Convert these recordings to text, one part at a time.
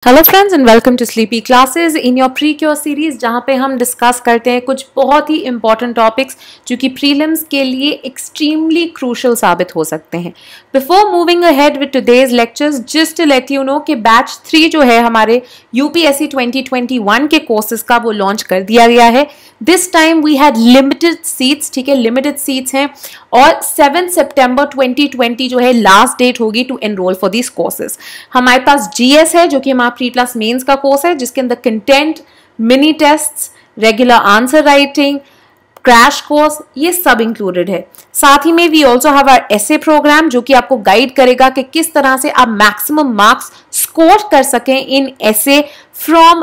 Hello friends and welcome to sleepy classes in your pre cure series, जहाँ पे हम discuss करते हैं कुछ बहुत ही इंपॉर्टेंट टॉपिक्स जो कि प्रीलिम्स के लिए एक्सट्रीमली क्रूशल साबित हो सकते हैं। Before moving ahead with today's lectures, just to let you know कि बैच 3 जो है हमारे यूपीएससी 2021 के कोर्सेज का, वो लॉन्च कर दिया गया है। This time we had limited seats, ठीक है, लिमिटेड सीट्स हैं और 7 सितंबर 2020 जो है लास्ट डेट होगी to enroll for these courses. हमारे पास जीएस है जो कि हमारा प्री प्लस मेंस का कोर्स है, जिसके अंदर content, mini tests, regular answer writing, crash course, ये सब इंक्लूडेड है। साथ ही में we also have our essay program जो कि आपको गाइड करेगा कि किस तरह से आप मैक्सिमम मार्क्स स्कोर कर सकें इन एसे फ्रॉम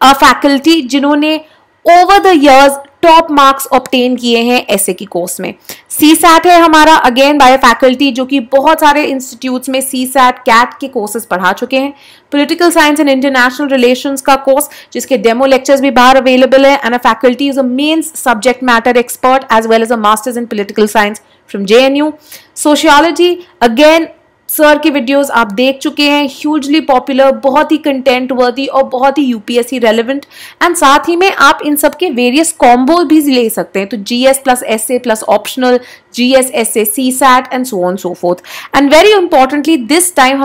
अ फैकल्टी जिन्होंने over the years top marks obtain किए हैं एसे की कोर्स में। सीसैट है हमारा, अगेन बाय फैकल्टी जो कि बहुत सारे इंस्टीट्यूट्स में सीसैट कैट के कोर्सेज पढ़ा चुके हैं। Political science and international relations का कोर्स जिसके डेमो लेक्चर्स भी बाहर अवेलेबल है, and a faculty is a main subject matter expert as well as a masters in political science from JNU। Sociology, again sir की videos आप देख चुके हैं, ह्यूजली पॉपुलर, बहुत ही कंटेंट वर्दी और बहुत ही यूपीएससी रेलेवेंट, एंड साथ ही में आप इन सब के वेरियस कॉम्बो भी ले सकते हैं। तो GS plus SA plus optional, GS SA CSAT and so on so forth. And very importantly this time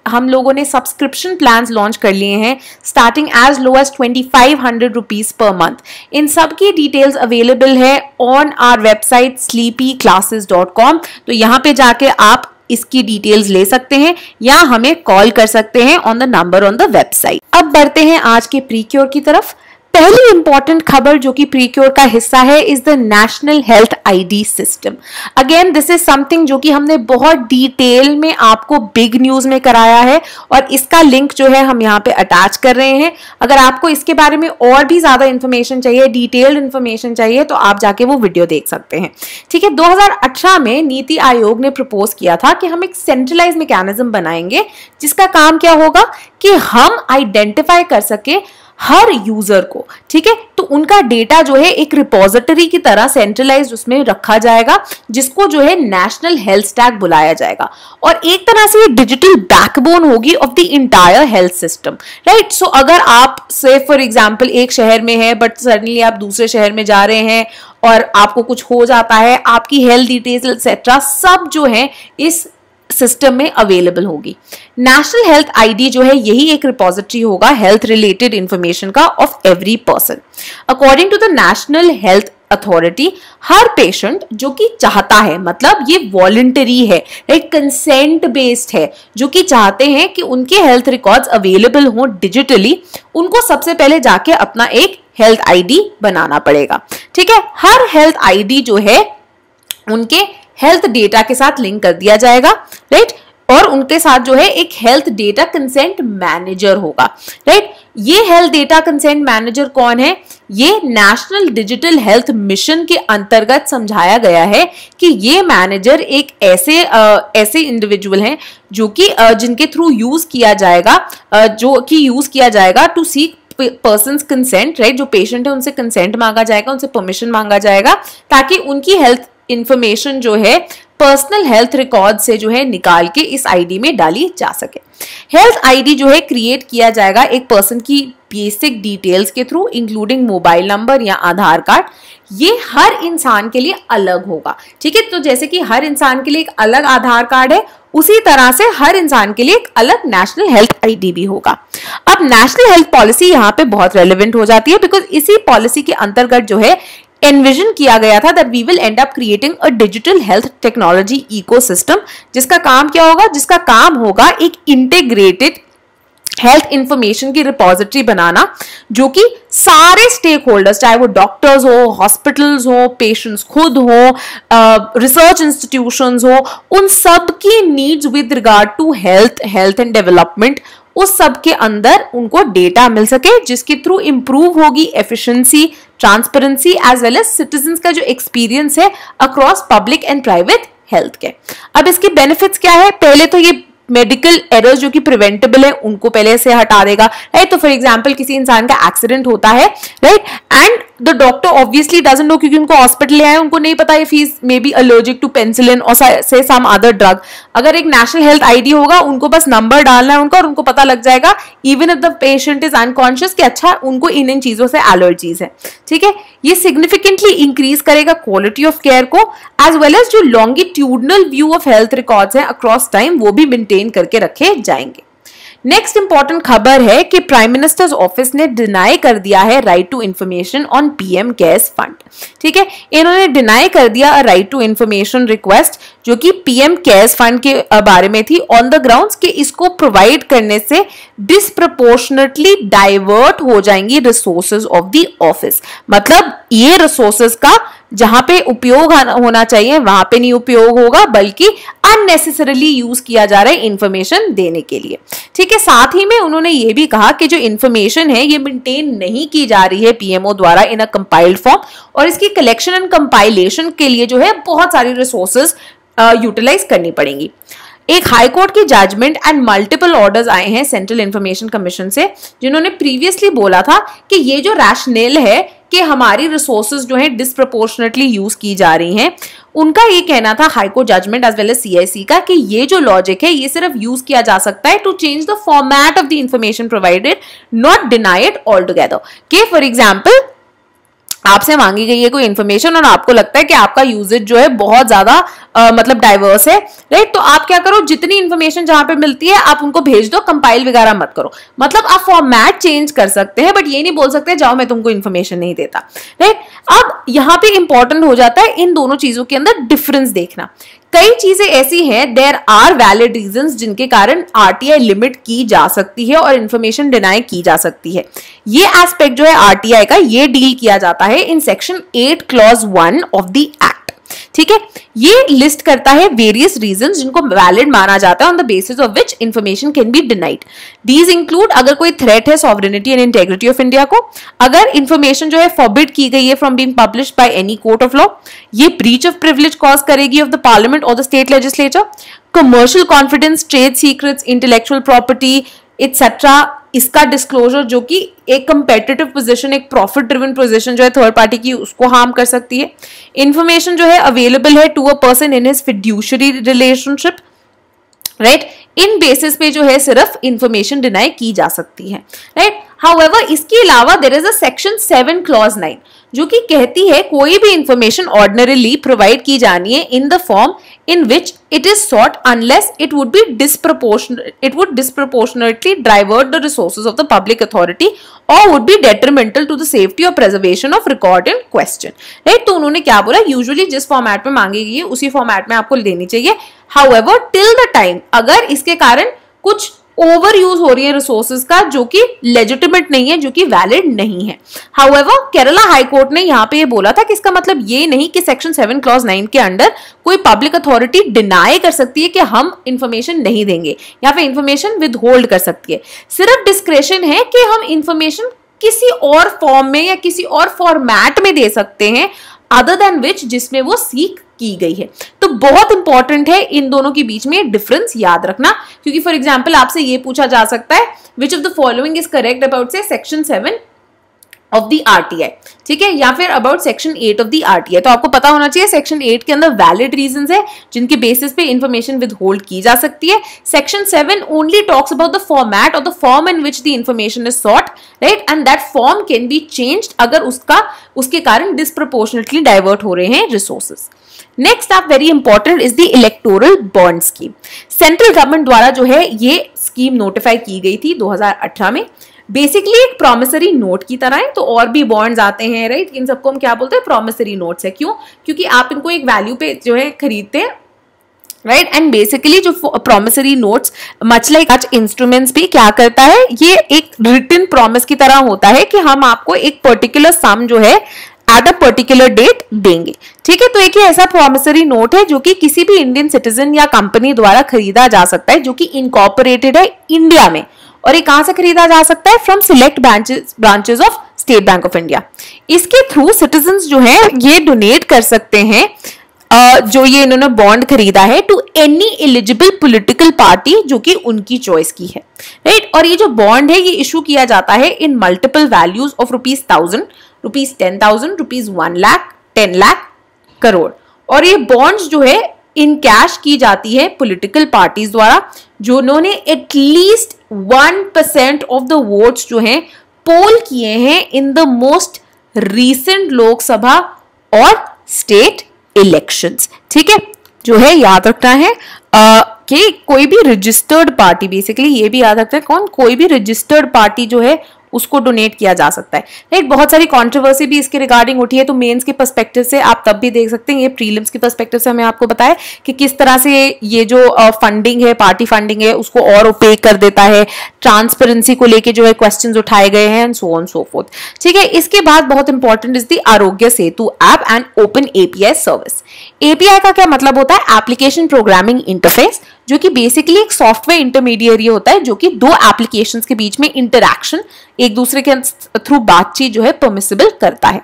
हम लोगों ने सब्सक्रिप्शन प्लान्स लॉन्च कर लिए हैं, starting as low as 2500 rupees per month. इन सब की डिटेल्स अवेलेबल है ऑन आवर वेबसाइट sleepyclasses.com। तो यहाँ पे जाके आप इसकी डिटेल्स ले सकते हैं या हमें कॉल कर सकते हैं on the number on the website. अब बढ़ते हैं आज के प्रीक्योर की तरफ। पहली इंपॉर्टेंट खबर जो कि प्रीक्योर का हिस्सा है is the national health ID system. Again this is something जो कि हमने बहुत डिटेल में आपको बिग न्यूज में कराया है और इसका लिंक जो है हम यहाँ पे अटैच कर रहे हैं। अगर आपको इसके बारे में और भी ज्यादा इंफॉर्मेशन चाहिए, डिटेल्ड इंफॉर्मेशन चाहिए, तो आप जाके वो वीडियो देख सकते हैं। ठीक है, 2018 में नीति आयोग ने प्रपोज किया था कि हम एक सेंट्रलाइज मैकेनिज्म बनाएंगे जिसका काम क्या होगा कि हम आइडेंटिफाई कर सके हर यूजर को, ठीक है, तो उनका डेटा जो है एक रिपोजिटरी की तरह सेंट्रलाइज्ड उसमें रखा जाएगा, जिसको जो है नेशनल हेल्थ स्टैक बुलाया जाएगा और एक तरह से ये डिजिटल बैकबोन होगी of the entire health system, right. So अगर आप से फॉर एग्जांपल एक शहर में है बट सडनली आप दूसरे शहर में जा रहे हैं और आपको कुछ हो जाता है, आपकी हेल्थ डिटेल्स एक्सेट्रा सब जो है इस सिस्टम में अवेलेबल होगी। नेशनल हेल्थ आईडी जो है यही एक रिपोजिटरी होगा हेल्थ रिलेटेड इंफॉर्मेशन का of every person. According to the national health authority, हर पेशेंट जो कि चाहता है, मतलब ये वॉलंटरी है, एक कंसेंट बेस्ड है, जो कि चाहते हैं कि उनके हेल्थ रिकॉर्ड्स अवेलेबल हो डिजिटली, उनको सबसे पहले जाके अपना एक हेल्थ आईडी बनाना पड़ेगा। ठीक है, हर हेल्थ आईडी जो है उनके हेल्थ डेटा के साथ लिंक कर दिया जाएगा, राइट, और उनके साथ जो है एक हेल्थ डेटा कंसेंट मैनेजर होगा, राइट। ये हेल्थ डेटा कंसेंट मैनेजर कौन है? ये नेशनल डिजिटल हेल्थ मिशन के अंतर्गत समझाया गया है कि ये मैनेजर एक ऐसे इंडिविजुअल हैं जो कि जिनके थ्रू यूज किया जाएगा to seek person's consent, right. जो पेशेंट है उनसे कंसेंट मांगा जाएगा, उनसे परमिशन मांगा जाएगा ताकि उनकी हेल्थ इंफॉर्मेशन जो है पर्सनल हेल्थ रिकॉर्ड से जो है निकाल के इस आईडी में डाली जा सके। हेल्थ आईडी जो है क्रिएट किया जाएगा एक पर्सन की बेसिक डिटेल्स के थ्रू, इंक्लूडिंग मोबाइल नंबर या आधार कार्ड। ये हर इंसान के लिए अलग होगा, ठीक है। तो जैसे कि हर इंसान के लिए एक अलग आधार कार्ड है, उसी तरह से हर इंसान के लिए एक अलग नेशनल हेल्थ आईडी भी होगा। अब नेशनल हेल्थ पॉलिसी यहाँ पे बहुत रेलेवेंट हो जाती है, बिकॉज इसी पॉलिसी के अंतर्गत जो है एनविजन किया गया था that we will end up creating a digital health technology ecosystem, जिसका काम क्या होगा? जिसका काम होगा एक इंटीग्रेटेड हेल्थ इंफॉर्मेशन की रिपोजिटरी बनाना, जो कि सारे स्टेक होल्डर्स, चाहे वो डॉक्टर्स हो, हॉस्पिटल्स हो, पेशेंट्स खुद हो, रिसर्च इंस्टीट्यूशंस हो, उन सब की needs with regard to health and development, उस सब के अंदर उनको डेटा मिल सके, जिसके थ्रू इंप्रूव होगी efficiency, transparency as well as citizens का जो एक्सपीरियंस है across public and private health के। अब इसके बेनिफिट्स क्या है? पहले तो ये मेडिकल एरर्स जो कि प्रिवेंटेबल है उनको पहले से हटा देगा, राइट। तो फॉर एग्जांपल किसी इंसान का एक्सीडेंट होता है, right, and the doctor obviously doesn't know, क्योंकि उनको हॉस्पिटल ले आए, उनको नहीं पता if he is may be allergic to penicillin और से सम अदर ड्रग। अगर एक नेशनल हेल्थ आईडी होगा, उनको बस नंबर डालना है उनका और उनको पता लग जाएगा even if the patient is unconscious कि अच्छा उनको इन चीजों से एलर्जीज है, ठीक है। ये सिग्निफिकेंटली इंक्रीज करेगा क्वालिटी ऑफ केयर को, एज वेल एज जो longitudinal view of health records हैं अक्रॉस टाइम वो भी मेंटेन करके रखे जाएंगे। नेक्स्ट इंपॉर्टेंट खबर है कि प्राइम मिनिस्टर्स ऑफिस ने डिनाई कर दिया है right to information on PM cares fund, ठीक है। इन्होंने डिनाई कर दिया राइट टू इंफॉर्मेशन रिक्वेस्ट जो कि पीएम केयर्स फंड के बारे में थी, ऑन द ग्राउंड्स कि इसको प्रोवाइड करने से डिस्प्रपोर्शनेटली डाइवर्ट हो जाएंगी रिसोर्सेज ऑफ द ऑफिस। मतलब ये रिसोर्सेज का जहां पे उपयोग होना चाहिए वहां पे नहीं उपयोग होगा, बल्कि अननेसेसरीली यूज किया जा रहा है इंफॉर्मेशन देने के लिए, ठीक है। साथ ही में उन्होंने ये भी कहा कि जो इंफॉर्मेशन है ये मेंटेन नहीं की जा रही है पीएमओ द्वारा इन अ कंपाइल्ड फॉर्म, और इसकी कलेक्शन एंड कंपाइलेशन के लिए जो है बहुत सारी रिसोर्सेज यूटिलाइज करनी पड़ेंगी। एक हाई कोर्ट की जजमेंट एंड मल्टीपल ऑर्डर्स आए हैं सेंट्रल इंफॉर्मेशन कमीशन से, जिन्होंने प्रीवियसली बोला था कि ये जो रैशनेल है कि हमारी रिसोर्सेज जो है डिस्प्रपोर्शनेटली यूज की जा रही हैं, उनका ये कहना था high court judgment as well as CIC का कि ये जो लॉजिक है ये सिर्फ यूज किया जा सकता है to change the format of the information provided, not deny it altogether. कि फॉर एग्जाम्पल आपसे मांगी गई है कोई इन्फॉर्मेशन और आपको लगता है कि आपका यूजेज जो है बहुत ज्यादा मतलब डाइवर्स है, राइट, तो आप क्या करो, जितनी इन्फॉर्मेशन जहां पे मिलती है आप उनको भेज दो, कंपाइल वगैरह मत करो। मतलब आप फॉर्मेट चेंज कर सकते हैं, बट ये नहीं बोल सकते जाओ मैं तुमको इन्फॉर्मेशन नहीं देता, राइट। अब यहां पे इंपॉर्टेंट हो जाता है इन दोनों चीजों के अंदर डिफरेंस देखना। कई चीजें ऐसी हैं, देयर आर वैलिड रीजंस जिनके कारण आरटीआई लिमिट की जा सकती है और इंफॉर्मेशन डिनाई की जा सकती है। ये एस्पेक्ट जो है आरटीआई का ये डील किया जाता है in section 8 clause 1 of the act, ठीक है। ये लिस्ट करता है वेरियस रीजंस जिनको वैलिड माना जाता है on the basis of which information can be denied. These include अगर कोई थ्रेट है sovereignty and integrity of India को, अगर इंफॉर्मेशन जो है फॉरबिड की गई है from being published by any court of law, ये ब्रीच ऑफ प्रिविलेज कॉज करेगी ऑफ द पार्लियामेंट और the state legislature, commercial confidence, trade secrets, intellectual property etcetera, इसका डिस्क्लोजर जो कि एक कंपेटिटिव पोजीशन, एक प्रॉफिट ड्रिवन पोजीशन जो है थर्ड पार्टी की, उसको हार्म कर सकती है। इंफॉर्मेशन जो है अवेलेबल है to a person in his fiduciary relationship, right, in basis पे जो है सिर्फ इंफॉर्मेशन डिनाई की जा सकती है, राइट। हाउएवर इसके अलावा there is a section 7 clause 9 जो कि कहती है कोई भी इंफॉर्मेशन ऑर्डिनरीली प्रोवाइड की जानी है in the form in which it is sought unless it would disproportionately divert the resources of the public authority or would be detrimental to the safety or preservation of record in question, right। तो उन्होंने क्या बोला, usually जिस format में मांगी गई है उसी फॉर्मेट में आपको देनी चाहिए। However, till the time अगर इसके कारण कुछ ओवर यूज हो रही है रिसोर्सेज का जो कि लेजिटिमेट नहीं है, जो कि वैलिड नहीं है। हाउएवर केरला हाई कोर्ट ने यहाँ पे ये बोला था कि इसका मतलब ये नहीं कि सेक्शन 7 क्लॉज 9 के अंडर कोई पब्लिक अथॉरिटी डिनाई कर सकती है कि हम इंफॉर्मेशन नहीं देंगे या फिर इंफॉर्मेशन विद होल्ड कर सकती है। सिर्फ डिस्क्रेशन है कि हम इंफॉर्मेशन किसी और फॉर्म में या किसी और फॉर्मेट में दे सकते हैं अदर देन विच जिसमें वो सीख की गई है। तो बहुत इंपॉर्टेंट है इन दोनों के बीच में डिफरेंस याद रखना, क्योंकि फॉर एग्जांपल आपसे ये पूछा जा सकता है which of the following is correct about से सेक्शन 7 ऑफ द आरटीआई, ठीक है, या फिर about section 8 of the RTI. तो आपको पता होना चाहिए सेक्शन 8 के अंदर वैलिड रीजंस है जिनके बेसिस पे इंफॉर्मेशन विद होल्ड की जा सकती है। Section 7 only talks about the format और the form in which the information is sought, right, and that form can be changed अगर उसके कारण डिस्प्रपोर्शनेटली डाइवर्ट हो रहे हैं रिसोर्सेज। नेक्स्ट आप very important is the electoral bond scheme. Central government द्वारा जो है ये स्कीम नोटिफाई की गई थी 2018 में। बेसिकली एक प्रॉमिसरी नोट की तरह है, तो और भी बॉन्ड्स आते हैं, राइट, इन सबको हम क्या बोलते हैं, प्रॉमिसरी नोट्स है। क्यों? क्योंकि आप इनको एक वैल्यू पे जो है खरीदते हैं, राइट, एंड बेसिकली जो promissory notes much like such instruments भी क्या करता है, ये एक रिटन प्रॉमिस की तरह होता है कि हम आपको एक पर्टिकुलर सम जो है एट अ पर्टिकुलर डेट देंगे, ठीक है। तो एक ऐसा प्रॉमिसरी नोट है जो कि किसी भी इंडियन सिटीजन या कंपनी द्वारा खरीदा जा सकता है जो कि इनकॉर्पोरेटेड है इंडिया में, और ये कहां से खरीदा जा सकता है, from select branches of state bank of India. इसके थ्रू सिटीजन्स जो है ये डोनेट कर सकते हैं जो ये इन्होंने बॉन्ड खरीदा है to any eligible political party जो कि उनकी चॉइस की है, राइट। और ये जो बॉन्ड है ये इशू किया जाता है इन multiple values of ₹1000, ₹10,000, ₹1,00,000, 10 lakh, crore. और ये बॉन्ड्स जो है इन कैश की जाती है पॉलिटिकल पार्टीज द्वारा जिन्होंने एटलीस्ट 1% ऑफ द वोट्स जो हैं पोल किए हैं in the most recent Lok Sabha और स्टेट इलेक्शंस, ठीक है। जो है याद रखना है कि कोई भी रजिस्टर्ड पार्टी, बेसिकली ये भी याद रखना है कौन, कोई भी रजिस्टर्ड पार्टी जो है उसको डोनेट किया जा सकता है, राइट। बहुत सारी कंट्रोवर्सी भी इसके रिगार्डिंग उठी है, तो मेंस के पर्सपेक्टिव से आप तब भी देख सकते हैं, ये प्रीलिम्स के पर्सपेक्टिव से हमें आपको बताया कि किस तरह से ये जो फंडिंग है, पार्टी फंडिंग है, उसको और ओपेक कर देता है, ट्रांसपेरेंसी को लेके जो है क्वेश्चंस उठाए गए हैं and so on so forth, ठीक है। इसके बाद बहुत important is the Aarogya Setu app and open API service. API का क्या मतलब होता है? एप्लीकेशन प्रोग्रामिंग इंटरफेस, जो कि बेसिकली एक सॉफ्टवेयर इंटरमीडिएरी होता है जो कि दो एप्लीकेशंस के बीच में इंटरैक्शन, एक दूसरे के थ्रू बातचीत जो है परमिसिबल करता है।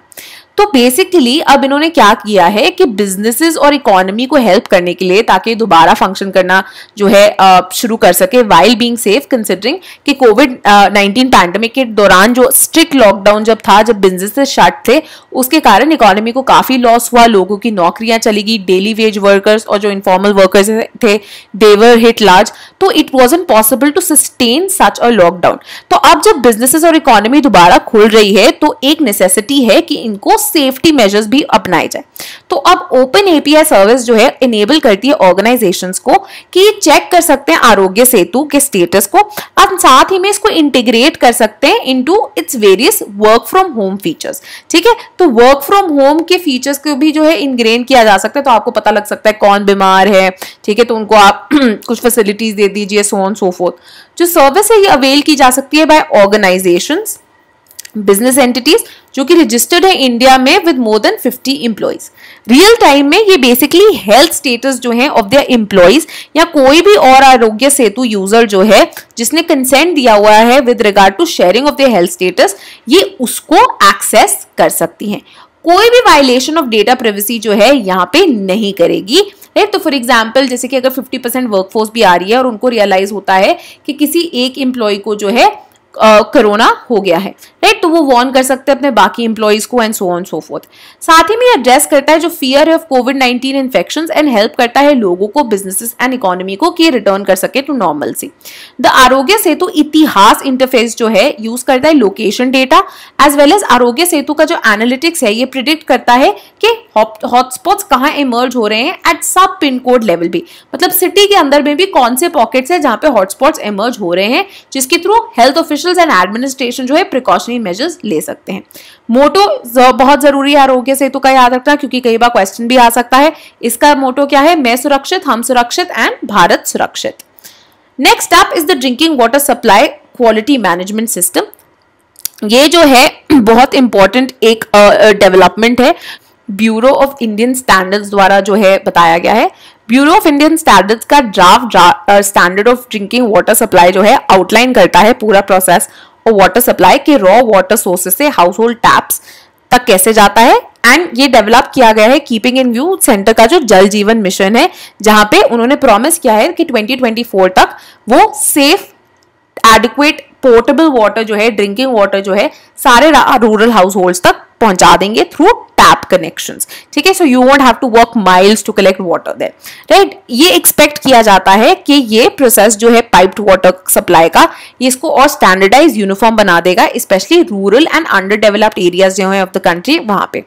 तो बेसिकली अब इन्होंने क्या किया है कि बिजनेसेस और इकोनॉमी को हेल्प करने के लिए, ताकि दोबारा फंक्शन करना जो है शुरू कर सके वाइल बीइंग सेफ, कंसिडरिंग कि कोविड-19 पैंडेमिक के दौरान जो स्ट्रिक्ट लॉकडाउन जब था, जब बिजनेसेस शट थे, उसके कारण इकोनॉमी को काफी लॉस हुआ, लोगों की नौकरियां चली गई, डेली वेज वर्कर्स और जो इनफॉर्मल वर्कर्स थे दे वर हिट लार्ज, तो it wasn't possible to sustain such a lockdown. तो अब जब बिजनेसेस और इकोनॉमी दोबारा खुल रही है तो एक नेसेसिटी है कि इनको सेफ्टी मेजर्स भी अपनाए जाए। तो अब ओपन एपीआई सर्विस जो है इनेबल करती है ऑर्गेनाइजेशंस को कि चेक कर सकते हैं आरोग्य सेतु के स्टेटस को, और साथ ही में इसको इंटीग्रेट कर सकते हैं into its various work from home features, ठीक है। तो वर्क फ्रॉम होम के फीचर्स को भी जो है इंग्रेन किया जा सकता है, तो आपको पता लग सकता है कौन बीमार है, ठीक है, तो उनको आप कुछ फैसिलिटीज दे दीजिए, सो ऑन सो फोर्थ। जो सर्विस है ये अवेल की जा सकती है बाय ऑर्गेनाइजेशंस, बिजनेस एंटिटीज जो कि रजिस्टर्ड है इंडिया में with more than 50 employees. Real time में ये बेसिकली हेल्थ स्टेटस जो है ऑफ देयर एम्प्लॉइज या कोई भी और आरोग्य सेतु यूजर जो है जिसने कंसेंट दिया हुआ है with regard to sharing of their health status, ये उसको एक्सेस कर सकती हैं। कोई भी वायलेशन ऑफ डेटा प्राइवेसी जो है यहाँ पे नहीं करेगी, राइट। तो फॉर एग्जांपल जैसे कि अगर 50% वर्कफोर्स भी आ रही है और उनको रियलाइज होता है कि किसी एक एम्प्लॉय को जो है कोरोना हो गया है, राइट, तो वो वार्न कर सकते हैं अपने बाकी एम्प्लॉइज को and so on so forth. साथ ही में एड्रेस करता है जो फियर है of covid infections and help करता है लोगों को, बिजनेसेस एंड इकोनॉमी को कि रिटर्न कर सके टू नॉर्मलसी। द आरोग्य सेतु इतिहास इंटरफेस जो है यूज करता है location data as well as Aarogya Setu का जो एनालिटिक्स है ये प्रिडिक्ट करता है कि हॉटस्पॉट्स कहाँ इमर्ज हो रहे हैं एट सब पिन कोड लेवल भी, मतलब सिटी के अंदर में भी कौन से पॉकेट्स है जहां पे हॉटस्पॉट्स इमर्ज हो रहे हैं, जिसके through health officials and administration जो है प्रिकॉशनरी मेजर्स ले सकते हैं। मोटो बहुत जरूरी है आरोग्य सेतु का याद रखना, क्योंकि कई बार क्वेश्चन भी आ सकता है। इसका मोटो क्या है? मैं सुरक्षित, हम सुरक्षित एंड भारत सुरक्षित। Next up is the drinking water supply quality management system. ये जो है बहुत इंपॉर्टेंट एक डेवलपमेंट है, ब्यूरो ऑफ इंडियन स्टैंडर्ड्स द्वारा जो है बताया गया है। ब्यूरो ऑफ इंडियन स्टैंडर्ड्स का draft standard of drinking water supply जो है आउटलाइन करता है पूरा प्रोसेस और वाटर सप्लाई के रॉ वाटर सोर्सेस से हाउस होल्ड टैप्स तक कैसे जाता है, एंड ये डेवलप किया गया है कीपिंग इन व्यू सेंटर का जो जल जीवन मिशन है, जहां पे उन्होंने प्रॉमिस किया है कि 2024 तक वो सेफ एडिक्वेट पोर्टेबल वाटर जो है, ड्रिंकिंग वाटर जो है सारे रूरल हाउस होल्ड्स तक पहुंचा देंगे थ्रू टैप कनेक्शंस, ठीक है। So you won't have to walk miles to collect water there, right. ये एक्सपेक्ट किया जाता है कि ये प्रोसेस जो है पाइप्ड वाटर सप्लाई का, ये इसको और स्टैंडर्डाइज यूनिफॉर्म बना देगा, specially rural and under developed areas जो है ऑफ द कंट्री वहां पे।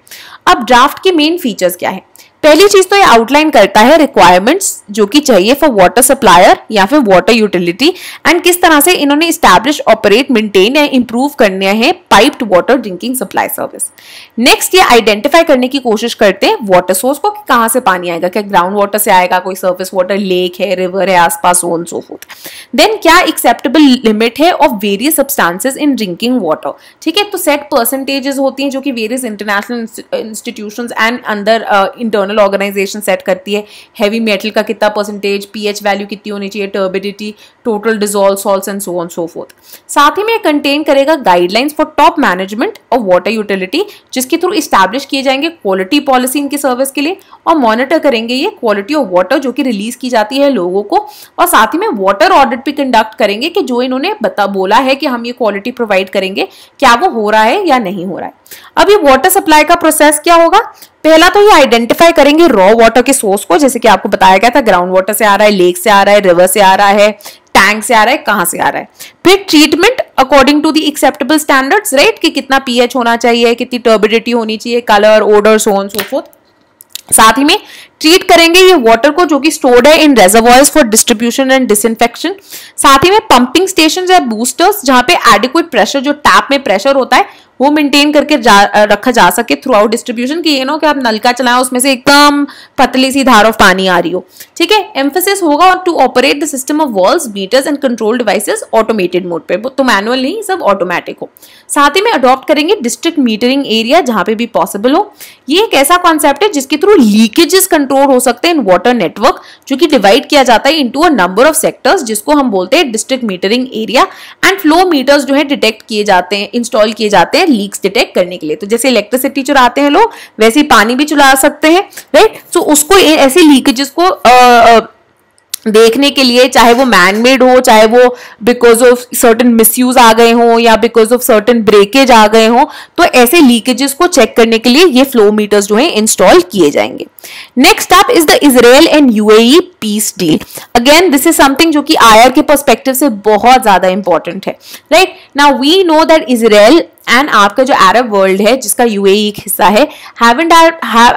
अब ड्राफ्ट के मेन फीचर्स क्या है? पहली चीज तो ये आउटलाइन करता है रिक्वायरमेंट्स जो कि चाहिए फॉर वाटर सप्लायर या फिर वाटर यूटिलिटी, एंड किस तरह से इन्होंने एस्टैब्लिश, ऑपरेट, मेंटेन या इंप्रूव करने हैं piped water drinking supply service. Next ये आइडेंटिफाई करने की कोशिश करते हैं वाटर सोर्स को कि कहां से पानी आएगा, क्या ग्राउंड वाटर से आएगा, कोई सर्फेस वाटर, लेक है, रिवर है आसपास, so on so forth. Then क्या एक्सेप्टेबल लिमिट है of various substances in drinking water, ठीक है। तो सेट परसेंटेजेस होती हैं जो कि वेरियस इंटरनेशनल इंस्टीट्यूशंस एंड अंदर इंटरनल इंटरनल ऑर्गेनाइजेशन सेट करती है, हैवी मेटल का कितना परसेंटेज, पीएच वैल्यू कितनी होनी चाहिए, turbidity, total dissolve salts and so on so forth. साथ ही में कंटेन करेगा guidelines for top management of water utility, जिसके थ्रू इस्टेब्लिश किए जाएंगे क्वालिटी पॉलिसी इनकी सर्विस के लिए, और मॉनिटर करेंगे ये क्वालिटी ऑफ वाटर जो कि रिलीज की जाती है लोगों को, और साथ ही में वाटर ऑडिट भी कंडक्ट करेंगे कि जो इन्होंने बोला है कि हम ये क्वालिटी प्रोवाइड करेंगे क्या वो हो रहा है या नहीं हो रहा है। अब ये वाटर सप्लाई का प्रोसेस क्या होगा, पहला तो ये आइडेंटिफाई करेंगे रॉ वाटर के सोर्स को, जैसे कि आपको बताया गया था ग्राउंड वाटर से आ रहा है, लेक से आ रहा है, रिवर से आ रहा है, टैंक से आ रहा है, कहां से आ रहा है। फिर treatment according to the acceptable standards, right, कि कितना पीएच होना चाहिए, कितनी टर्बिडिटी होनी चाहिए, colour, odour, so on so forth. साथ ही में ट्रीट करेंगे ये वाटर को जो कि स्टोर्ड है इन रेजर्वॉयर्स फॉर डिस्ट्रीब्यूशन एंड डिसइंफेक्शन। साथ ही में पंपिंग स्टेशन या बूस्टर्स जहां पे एडिक्वेट प्रेशर, जो टैप में प्रेशर होता है वो मेंटेन करके रखा जा सके थ्रू आउट डिस्ट्रीब्यूशन, कि ये नो कि आप नलका चलाएं उसमें से एकदम पतली सी धार ऑफ पानी आ रही हो, ठीक है। एम्फेसिस होगा to operate the system of valves, meters and control devices automated mode पे, तो मैनुअल नहीं, सब ऑटोमेटिक हो। साथ ही में अडॉप्ट करेंगे डिस्ट्रिक्ट मीटरिंग एरिया जहां पे भी पॉसिबल हो। ये एक ऐसा कॉन्सेप्ट है जिसके थ्रू लीकेजेस कंट्रोल हो सकते हैं इन वाटर नेटवर्क, जो कि डिवाइड किया जाता है into a number of sectors, जिसको हम बोलते हैं district metering area. And flow meters जो है डिटेक्ट किए जाते हैं, इंस्टॉल किए जाते हैं लीक्स डिटेक्ट करने के लिए। तो जैसे इलेक्ट्रिसिटी चुराते हैं लोग, वैसे ही पानी भी चुरा सकते हैं, राइट। सो उसको ऐसे लीकेजेस को देखने के लिए, चाहे वो मैन मेड हो, चाहे वो बिकॉज ऑफ सर्टेन मिसयूज आ गए हो या बिकॉज ऑफ सर्टेन ब्रेकेज आ गए हो, तो ऐसे लीकेजेस को चेक करने के लिए ये फ्लो मीटर्स जो है इंस्टॉल किए जाएंगे। Next up is the Israel and UAE peace deal. Again this is something जो कि आईआर के पर्सपेक्टिव से बहुत ज्यादा इंपॉर्टेंट है, right. Now we know that Israel and आपका जो अरब वर्ल्ड है जिसका यूएई एक हिस्सा है, haven't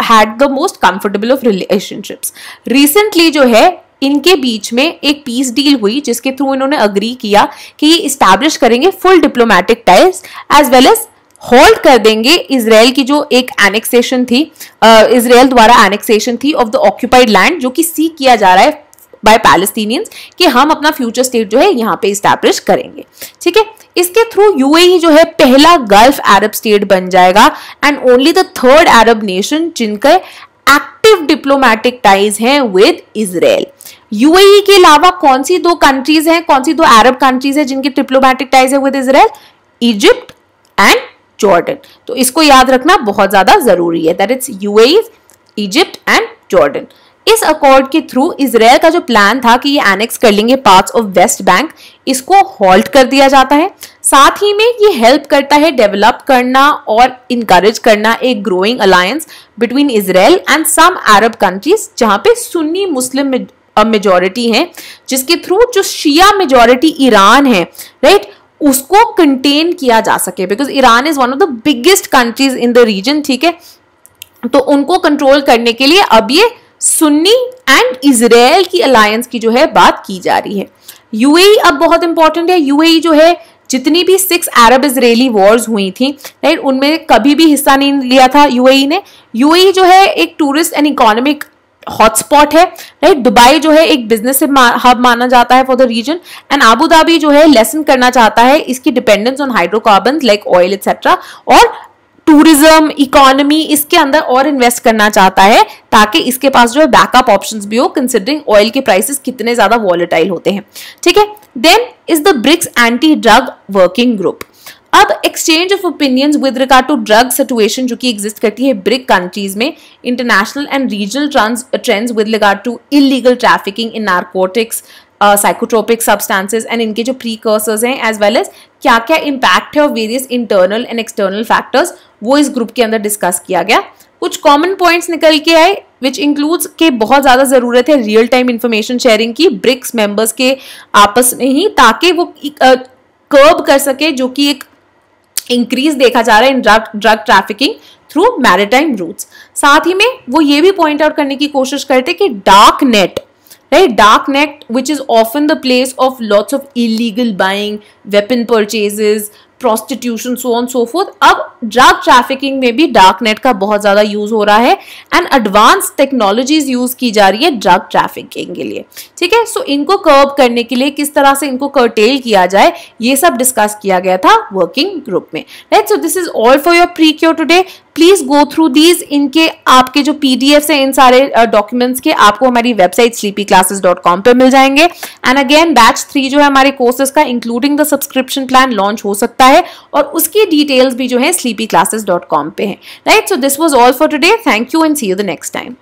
had the most comfortable of relationships। Recently जो है इनके बीच में एक पीस डील हुई जिसके थ्रू इन्होंने अग्री किया कि ये इस्टेब्लिश करेंगे full diplomatic ties as well as hold कर देंगे इजराइल की जो एक एनेक्सेशन थी, इजराइल द्वारा एनेक्सेशन थी ऑफ द ऑक्यूपाइड लैंड, जो कि सीक किया जा रहा है बाय पैलेस्टीनियंस कि हम अपना फ्यूचर स्टेट जो है यहाँ पे इस्टेब्लिश करेंगे, ठीक है। इसके थ्रू यूएई जो है पहला गल्फ अरब स्टेट बन जाएगा and only the third Arab nation जिनके एक्टिव डिप्लोमेटिक टाइज हैं विद इजराइल। यूएई के अलावा कौन सी दो कंट्रीज हैं, कौन सी दो अरब कंट्रीज हैं जिनकी डिप्लोमेटिक टाइज है with Israel? Egypt and Jordan. तो इसको याद रखना बहुत ज्यादा जरूरी है, that it's UAE, Egypt and Jordan. इस अकॉर्ड के थ्रू इजराइल का जो प्लान था कि ये एनेक्स कर लेंगे पार्ट्स ऑफ वेस्ट बैंक, इसको हॉल्ट कर दिया जाता है। साथ ही में ये हेल्प करता है डेवलप करना और इनकरेज करना एक growing alliance between Israel and some Arab countries जहां पे सुन्नी मुस्लिम मेजॉरिटी है, जिसके थ्रू जो शिया मेजॉरिटी ईरान है, राइट, उसको कंटेन किया जा सके, because Iran is one of the biggest countries in the region, ठीक है। तो उनको कंट्रोल करने के लिए अब ये सुन्नी एंड इजराइल की अलायंस की जो है बात की जा रही है। यूएई अब बहुत इंपॉर्टेंट है। यूएई जो है जितनी भी 6 अरब इजरायली वॉर्स हुई थी, राइट, उनमें कभी भी हिस्सा नहीं लिया था यूएई ने। यूएई जो है एक टूरिस्ट एंड इकोनॉमिक हॉटस्पॉट है, राइट। दुबई जो है एक बिजनेस हब माना जाता है for the region and Abu Dhabi जो है लेसन करना चाहता है इसकी dependence on hydrocarbon like oil etcetera, और टूरिज्म इकोनॉमी इसके अंदर और इन्वेस्ट करना चाहता है ताकि इसके पास जो है बैकअप ऑप्शंस भी हो, कंसिडरिंग ऑयल के प्राइसेस कितने ज्यादा वॉलेटाइल होते हैं, ठीक है। Then is the BRICS anti drug working group. अब exchange of opinions with regard to drug situation जो कि एग्जिस्ट करती है ब्रिक कंट्रीज में, international and regional trends with regard to illegal trafficking in narcotics, psychotropic substances and इनके जो precursors हैं, as well as क्या क्या इम्पैक्ट है और various internal and external factors, वो इस ग्रुप के अंदर डिस्कस किया गया। कुछ कॉमन पॉइंट्स निकल के आए विच इंक्लूड्स के बहुत ज्यादा जरूरत है रियल टाइम इंफॉर्मेशन शेयरिंग की ब्रिक्स मेंबर्स के आपस में ही, ताकि वो कर्ब कर सके जो कि एक इंक्रीज देखा जा रहा है in drug trafficking through maritime routes. साथ ही में वो ये भी पॉइंट आउट करने की कोशिश करते कि dark net, right, dark net which is often the place of lots of illegal buying, weapon purchases, prostitution, so on so forth। अब ड्रग ट्रैफिकिंग में भी डार्क नेट का बहुत ज्यादा यूज हो रहा है एंड एडवांस टेक्नोलॉजीज यूज की जा रही है ड्रग ट्रैफिकिंग के लिए, ठीक है। सो इनको कर्ब करने के लिए किस तरह से इनको कर्टेल किया जाए, ये सब डिस्कस किया गया था वर्किंग ग्रुप में, right. So this is all for your pre Q today. Please go through these. इनके आपके जो पीडीएफ है इन सारे डॉक्यूमेंट्स के आपको हमारी वेबसाइट sleepyclasses.com पे मिल जाएंगे। एंड अगेन बैच 3 जो है हमारे कोर्सेज का including the subscription plan launch हो सकता है और उसकी डिटेल्स भी जो है sleepyclasses.com पे है। Right, so this was all for today. Thank you and see you the next time.